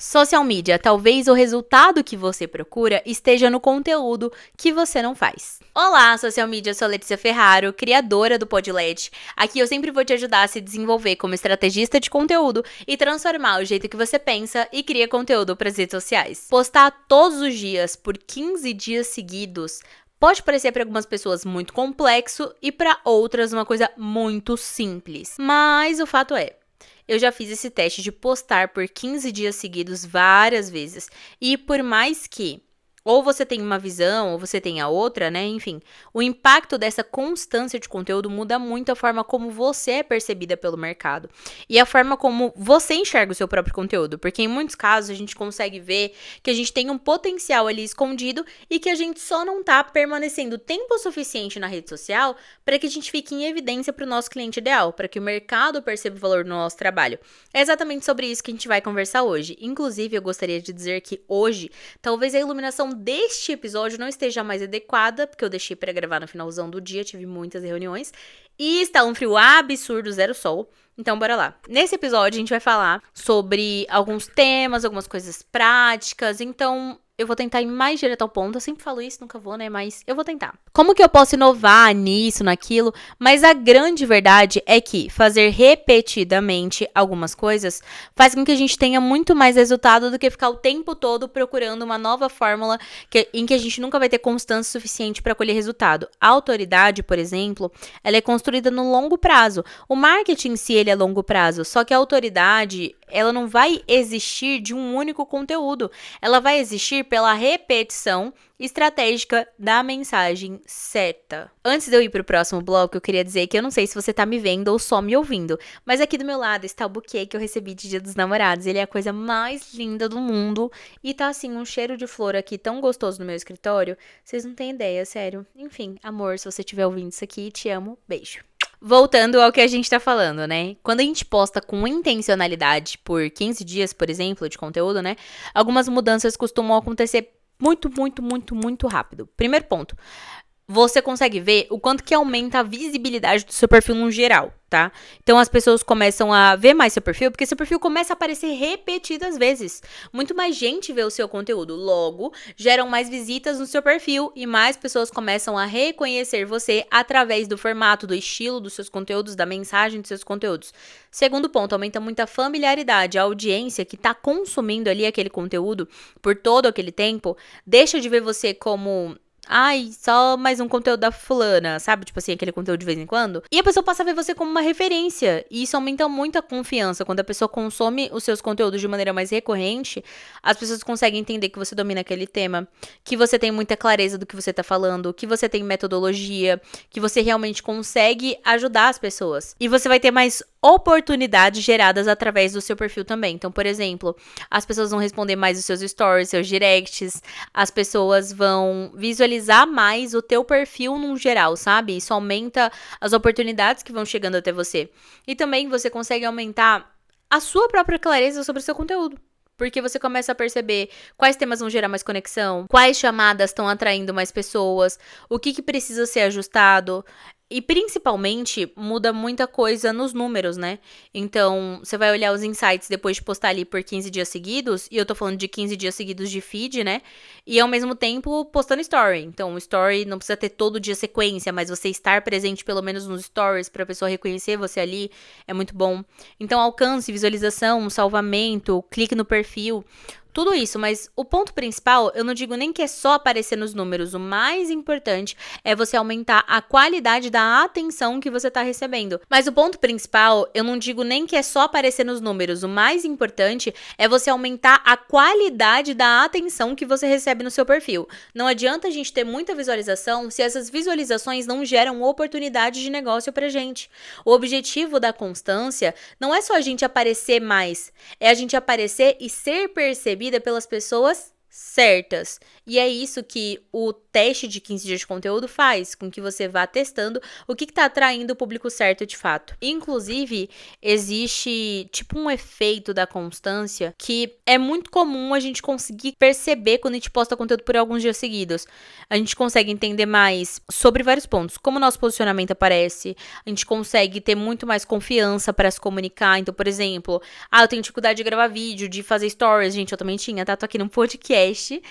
Social media, talvez o resultado que você procura esteja no conteúdo que você não faz. Olá, social media, eu sou a Letícia Ferraro, criadora do Podlet. Aqui eu sempre vou te ajudar a se desenvolver como estrategista de conteúdo e transformar o jeito que você pensa e cria conteúdo para as redes sociais. Postar todos os dias por 15 dias seguidos pode parecer para algumas pessoas muito complexo e para outras uma coisa muito simples. Mas o fato é, eu já fiz esse teste de postar por 15 dias seguidos várias vezes. E por mais que ou você tenha uma visão, ou você tenha outra, né? Enfim, o impacto dessa constância de conteúdo muda muito a forma como você é percebida pelo mercado. E a forma como você enxerga o seu próprio conteúdo. Porque em muitos casos a gente consegue ver que a gente tem um potencial ali escondido e que a gente só não tá permanecendo tempo suficiente na rede social para que a gente fique em evidência para o nosso cliente ideal, para que o mercado perceba o valor do nosso trabalho. É exatamente sobre isso que a gente vai conversar hoje. Inclusive, eu gostaria de dizer que hoje, talvez a iluminação deste episódio não esteja mais adequada, porque eu deixei para gravar no finalzão do dia, tive muitas reuniões, e está um frio absurdo, zero sol. Então, bora lá. Nesse episódio, a gente vai falar sobre alguns temas, algumas coisas práticas, então eu vou tentar ir mais direto ao ponto. Eu sempre falo isso, nunca vou, né? Mas eu vou tentar. Como que eu posso inovar nisso, naquilo? Mas a grande verdade é que fazer repetidamente algumas coisas faz com que a gente tenha muito mais resultado do que ficar o tempo todo procurando uma nova fórmula em que a gente nunca vai ter constância suficiente para colher resultado. A autoridade, por exemplo, ela é construída no longo prazo. O marketing em si, ele é longo prazo, só que a autoridade, ela não vai existir de um único conteúdo. Ela vai existir pela repetição estratégica da mensagem certa. Antes de eu ir pro próximo bloco, eu queria dizer que eu não sei se você tá me vendo ou só me ouvindo, mas aqui do meu lado está o buquê que eu recebi de Dia dos Namorados. Ele é a coisa mais linda do mundo e tá assim um cheiro de flor aqui tão gostoso no meu escritório. Vocês não têm ideia, sério. Enfim, amor, se você estiver ouvindo isso aqui, te amo. Beijo. Voltando ao que a gente tá falando, né? Quando a gente posta com intencionalidade por 15 dias, por exemplo, de conteúdo, né? Algumas mudanças costumam acontecer muito rápido. Primeiro ponto. Você consegue ver o quanto que aumenta a visibilidade do seu perfil no geral, tá? Então as pessoas começam a ver mais seu perfil, porque seu perfil começa a aparecer repetidas vezes. Muito mais gente vê o seu conteúdo, logo geram mais visitas no seu perfil e mais pessoas começam a reconhecer você através do formato, do estilo dos seus conteúdos, da mensagem dos seus conteúdos. Segundo ponto, aumenta muito a familiaridade, a audiência que tá consumindo ali aquele conteúdo por todo aquele tempo, deixa de ver você como ai, só mais um conteúdo da fulana, sabe? Tipo assim, aquele conteúdo de vez em quando. E a pessoa passa a ver você como uma referência. E isso aumenta muito a confiança. Quando a pessoa consome os seus conteúdos de maneira mais recorrente, as pessoas conseguem entender que você domina aquele tema, que você tem muita clareza do que você tá falando, que você tem metodologia, que você realmente consegue ajudar as pessoas. E você vai ter mais oportunidades geradas através do seu perfil também. Então, por exemplo, as pessoas vão responder mais os seus stories, seus directs, as pessoas vão visualizar mais o teu perfil num geral, sabe? Isso aumenta as oportunidades que vão chegando até você. E também você consegue aumentar a sua própria clareza sobre o seu conteúdo. Porque você começa a perceber quais temas vão gerar mais conexão, quais chamadas estão atraindo mais pessoas, o que precisa ser ajustado. E principalmente muda muita coisa nos números, né? Então, você vai olhar os insights depois de postar ali por 15 dias seguidos, e eu tô falando de 15 dias seguidos de feed, né? E ao mesmo tempo postando story. Então, o story não precisa ter todo dia sequência, mas você estar presente pelo menos nos stories pra pessoa reconhecer você ali é muito bom. Então, alcance, visualização, salvamento, clique no perfil. Tudo isso, mas o ponto principal, eu não digo nem que é só aparecer nos números, o mais importante é você aumentar a qualidade da atenção que você tá recebendo. Mas o ponto principal, eu não digo nem que é só aparecer nos números, o mais importante é você aumentar a qualidade da atenção que você recebe no seu perfil. Não adianta a gente ter muita visualização se essas visualizações não geram oportunidade de negócio pra gente. O objetivo da constância não é só a gente aparecer mais, é a gente aparecer e ser percebido pelas pessoas certas. E é isso que o teste de 15 dias de conteúdo faz, com que você vá testando o que tá atraindo o público certo de fato. Inclusive, existe tipo um efeito da constância que é muito comum a gente conseguir perceber quando a gente posta conteúdo por alguns dias seguidos. A gente consegue entender mais sobre vários pontos, como o nosso posicionamento aparece, a gente consegue ter muito mais confiança para se comunicar. Então, por exemplo, eu tenho dificuldade de gravar vídeo, de fazer stories. Gente, eu também tinha, tá? Tô aqui num podcast.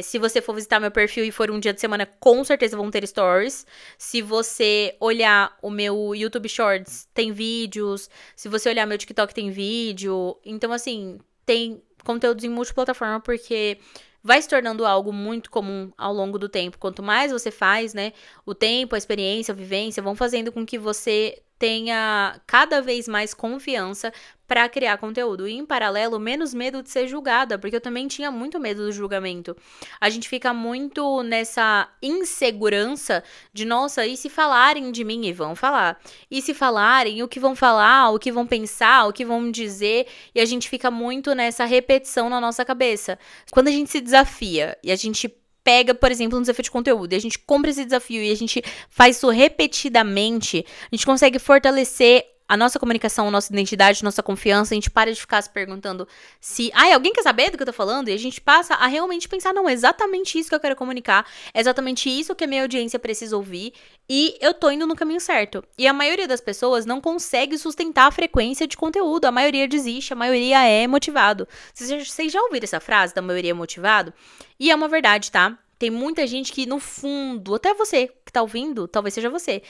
Se você for visitar meu perfil e for um dia de semana, com certeza vão ter stories. Se você olhar o meu YouTube Shorts, tem vídeos. Se você olhar meu TikTok, tem vídeo. Então, assim, tem conteúdos em multiplataforma, porque vai se tornando algo muito comum ao longo do tempo. Quanto mais você faz, né, o tempo, a experiência, a vivência vão fazendo com que você tenha cada vez mais confiança para criar conteúdo. E, em paralelo, menos medo de ser julgada, porque eu também tinha muito medo do julgamento. A gente fica muito nessa insegurança de, nossa, e se falarem de mim? E vão falar. E se falarem, o que vão falar, o que vão pensar, o que vão dizer? E a gente fica muito nessa repetição na nossa cabeça. Quando a gente se desafia e a gente pega, por exemplo, um desafio de conteúdo e a gente compra esse desafio e a gente faz isso repetidamente, a gente consegue fortalecer a nossa comunicação, a nossa identidade, a nossa confiança. A gente para de ficar se perguntando se, alguém quer saber do que eu tô falando? E a gente passa a realmente pensar, não, é exatamente isso que eu quero comunicar, é exatamente isso que a minha audiência precisa ouvir e eu tô indo no caminho certo. E a maioria das pessoas não consegue sustentar a frequência de conteúdo, a maioria desiste, a maioria é motivado. Vocês já ouviram essa frase da maioria motivado? E é uma verdade, tá? Tem muita gente que, no fundo, até você que tá ouvindo, talvez seja você.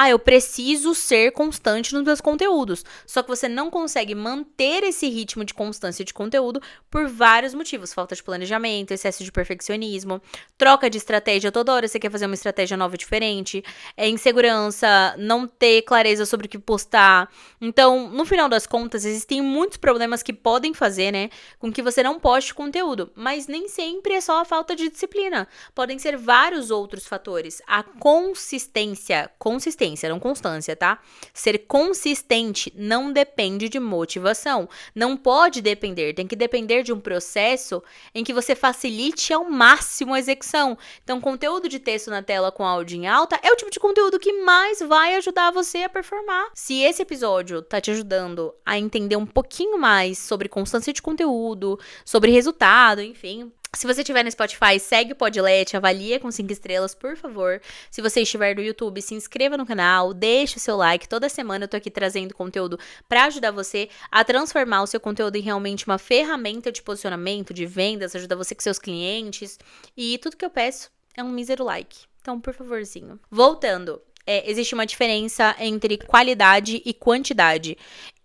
Eu preciso ser constante nos meus conteúdos. Só que você não consegue manter esse ritmo de constância de conteúdo por vários motivos. Falta de planejamento, excesso de perfeccionismo, troca de estratégia. Toda hora você quer fazer uma estratégia nova e diferente. Insegurança, não ter clareza sobre o que postar. Então, no final das contas, existem muitos problemas que podem fazer, né, com que você não poste conteúdo. Mas nem sempre é só a falta de disciplina. Podem ser vários outros fatores. A consistência, não constância, tá? Ser consistente não depende de motivação. Não pode depender, tem que depender de um processo em que você facilite ao máximo a execução. Então, conteúdo de texto na tela com áudio em alta é o tipo de conteúdo que mais vai ajudar você a performar. Se esse episódio tá te ajudando a entender um pouquinho mais sobre constância de conteúdo, sobre resultado, enfim, se você estiver no Spotify, segue o Podlet, avalia com 5 estrelas, por favor. Se você estiver no YouTube, se inscreva no canal, deixe o seu like. Toda semana eu tô aqui trazendo conteúdo para ajudar você a transformar o seu conteúdo em realmente uma ferramenta de posicionamento, de vendas, ajudar você com seus clientes. E tudo que eu peço é um mísero like. Então, por favorzinho. Voltando. Existe uma diferença entre qualidade e quantidade.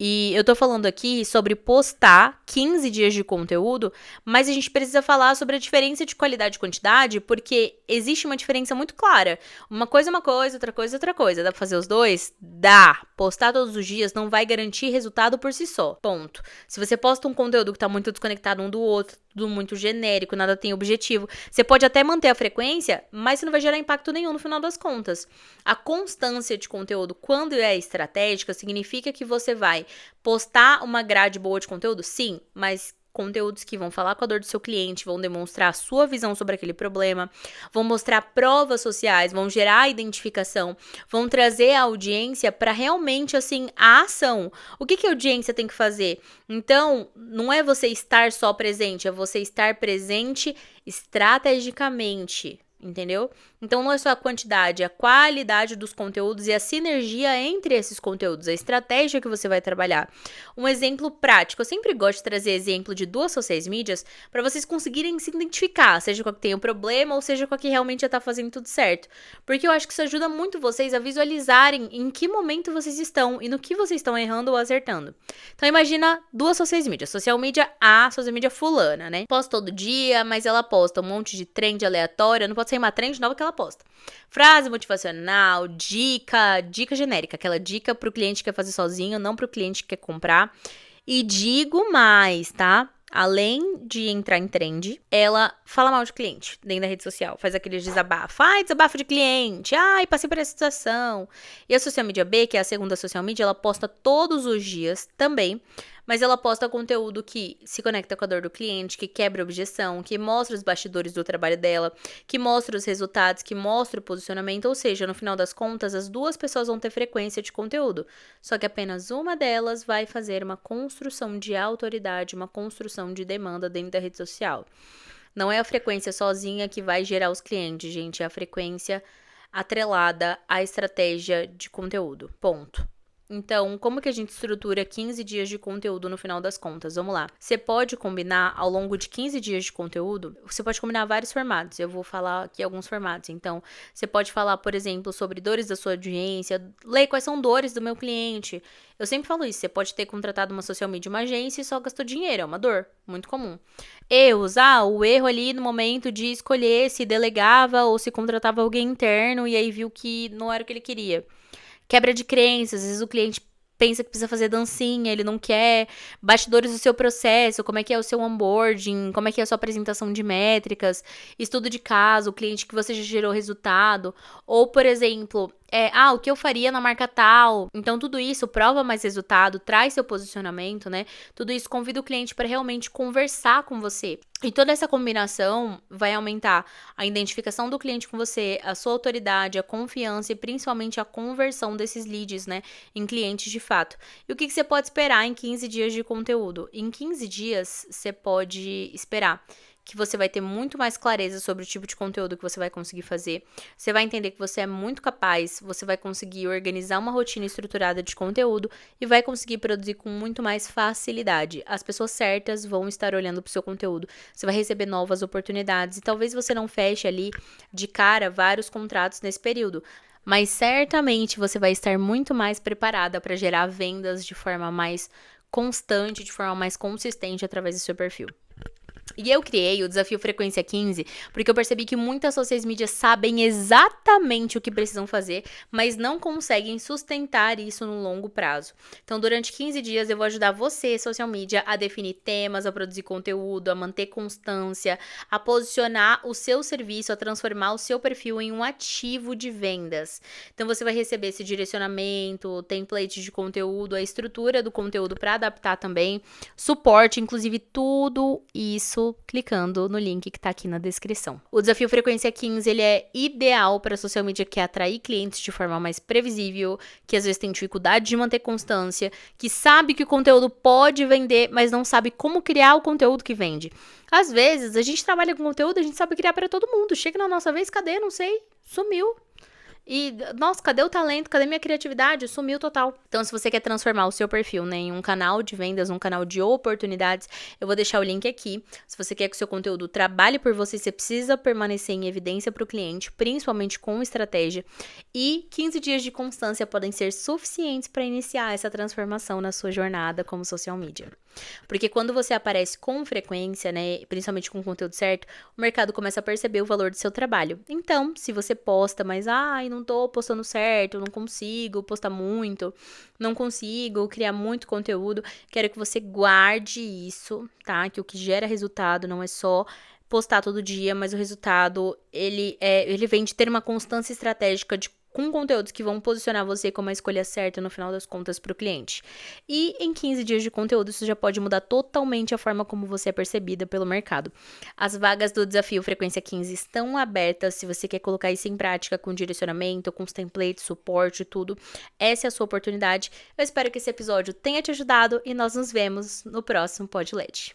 E eu tô falando aqui sobre postar 15 dias de conteúdo, mas a gente precisa falar sobre a diferença de qualidade e quantidade, porque existe uma diferença muito clara. Uma coisa é uma coisa, outra coisa é outra coisa. Dá pra fazer os dois? Dá. Postar todos os dias não vai garantir resultado por si só. Ponto. Se você posta um conteúdo que tá muito desconectado um do outro, tudo muito genérico, nada tem objetivo, você pode até manter a frequência, mas você não vai gerar impacto nenhum no final das contas. A constância de conteúdo, quando é estratégica, significa que você vai postar uma grade boa de conteúdo, sim, mas conteúdos que vão falar com a dor do seu cliente, vão demonstrar a sua visão sobre aquele problema, vão mostrar provas sociais, vão gerar identificação, vão trazer a audiência para realmente, assim, a ação. O que a audiência tem que fazer? Então, não é você estar só presente, é você estar presente estrategicamente. Entendeu? Então, não é só a quantidade, é a qualidade dos conteúdos e a sinergia entre esses conteúdos, a estratégia que você vai trabalhar. Um exemplo prático, eu sempre gosto de trazer exemplo de 2 social mídias para vocês conseguirem se identificar, seja com a que tem um problema ou seja com a que realmente já tá fazendo tudo certo. Porque eu acho que isso ajuda muito vocês a visualizarem em que momento vocês estão e no que vocês estão errando ou acertando. Então, imagina 2 social mídias. Social mídia A, social mídia fulana, né? Posta todo dia, mas ela posta um monte de trend aleatória, não pode ser uma trend nova que ela posta. Frase motivacional, dica genérica, aquela dica pro cliente que quer fazer sozinho, não pro cliente que quer comprar. E digo mais, tá? Além de entrar em trend, ela fala mal de cliente dentro da rede social, faz aqueles desabafos. Desabafo de cliente. Passei por essa situação. E a social media B, que é a segunda social media, ela posta todos os dias também, mas ela posta conteúdo que se conecta com a dor do cliente, que quebra a objeção, que mostra os bastidores do trabalho dela, que mostra os resultados, que mostra o posicionamento, ou seja, no final das contas, as duas pessoas vão ter frequência de conteúdo, só que apenas uma delas vai fazer uma construção de autoridade, uma construção de demanda dentro da rede social. Não é a frequência sozinha que vai gerar os clientes, gente, é a frequência atrelada à estratégia de conteúdo. Ponto. Então, como que a gente estrutura 15 dias de conteúdo no final das contas? Vamos lá. Você pode combinar ao longo de 15 dias de conteúdo, você pode combinar vários formatos. Eu vou falar aqui alguns formatos. Então, você pode falar, por exemplo, sobre dores da sua audiência, ler quais são dores do meu cliente. Eu sempre falo isso, você pode ter contratado uma social media, uma agência e só gastou dinheiro, é uma dor, muito comum. Erros, o erro ali no momento de escolher se delegava ou se contratava alguém interno e aí viu que não era o que ele queria. Quebra de crenças, às vezes o cliente pensa que precisa fazer dancinha, ele não quer, bastidores do seu processo, como é que é o seu onboarding, como é que é a sua apresentação de métricas, estudo de caso, o cliente que você já gerou resultado, ou, por exemplo, o que eu faria na marca tal. Então, tudo isso prova mais resultado, traz seu posicionamento, né? Tudo isso convida o cliente para realmente conversar com você. E toda essa combinação vai aumentar a identificação do cliente com você, a sua autoridade, a confiança e principalmente a conversão desses leads, né, em clientes de fato. E o que você pode esperar em 15 dias de conteúdo? Em 15 dias, você pode esperar que você vai ter muito mais clareza sobre o tipo de conteúdo que você vai conseguir fazer. Você vai entender que você é muito capaz, você vai conseguir organizar uma rotina estruturada de conteúdo e vai conseguir produzir com muito mais facilidade. As pessoas certas vão estar olhando para o seu conteúdo. Você vai receber novas oportunidades e talvez você não feche ali de cara vários contratos nesse período. Mas certamente você vai estar muito mais preparada para gerar vendas de forma mais constante, de forma mais consistente através do seu perfil. E eu criei o Desafio Frequência 15 porque eu percebi que muitas social medias sabem exatamente o que precisam fazer, mas não conseguem sustentar isso no longo prazo. Então, durante 15 dias, eu vou ajudar você, social media, a definir temas, a produzir conteúdo, a manter constância, a posicionar o seu serviço, a transformar o seu perfil em um ativo de vendas. Então, você vai receber esse direcionamento, template de conteúdo, a estrutura do conteúdo para adaptar também, suporte, inclusive tudo isso clicando no link que tá aqui na descrição. O Desafio Frequência 15, ele é ideal para social media que quer atrair clientes de forma mais previsível, que às vezes tem dificuldade de manter constância, que sabe que o conteúdo pode vender, mas não sabe como criar o conteúdo que vende. Às vezes, a gente trabalha com conteúdo, a gente sabe criar para todo mundo. Chega na nossa vez, cadê? Não sei, sumiu. E, nossa, cadê o talento? Cadê minha criatividade? Sumiu total. Então, se você quer transformar o seu perfil, né, em um canal de vendas, um canal de oportunidades, eu vou deixar o link aqui. Se você quer que o seu conteúdo trabalhe por você, você precisa permanecer em evidência para o cliente, principalmente com estratégia. E 15 dias de constância podem ser suficientes para iniciar essa transformação na sua jornada como social media. Porque quando você aparece com frequência, né, principalmente com o conteúdo certo, o mercado começa a perceber o valor do seu trabalho. Então, se você posta, mas não tô postando certo, não consigo postar muito, não consigo criar muito conteúdo, quero que você guarde isso, tá? Que o que gera resultado não é só postar todo dia, mas o resultado, ele vem de ter uma constância estratégica com conteúdos que vão posicionar você como a escolha certa no final das contas para o cliente. E em 15 dias de conteúdo, isso já pode mudar totalmente a forma como você é percebida pelo mercado. As vagas do Desafio Frequência 15 estão abertas, se você quer colocar isso em prática com direcionamento, com os templates, suporte, tudo. Essa é a sua oportunidade. Eu espero que esse episódio tenha te ajudado e nós nos vemos no próximo PodLed.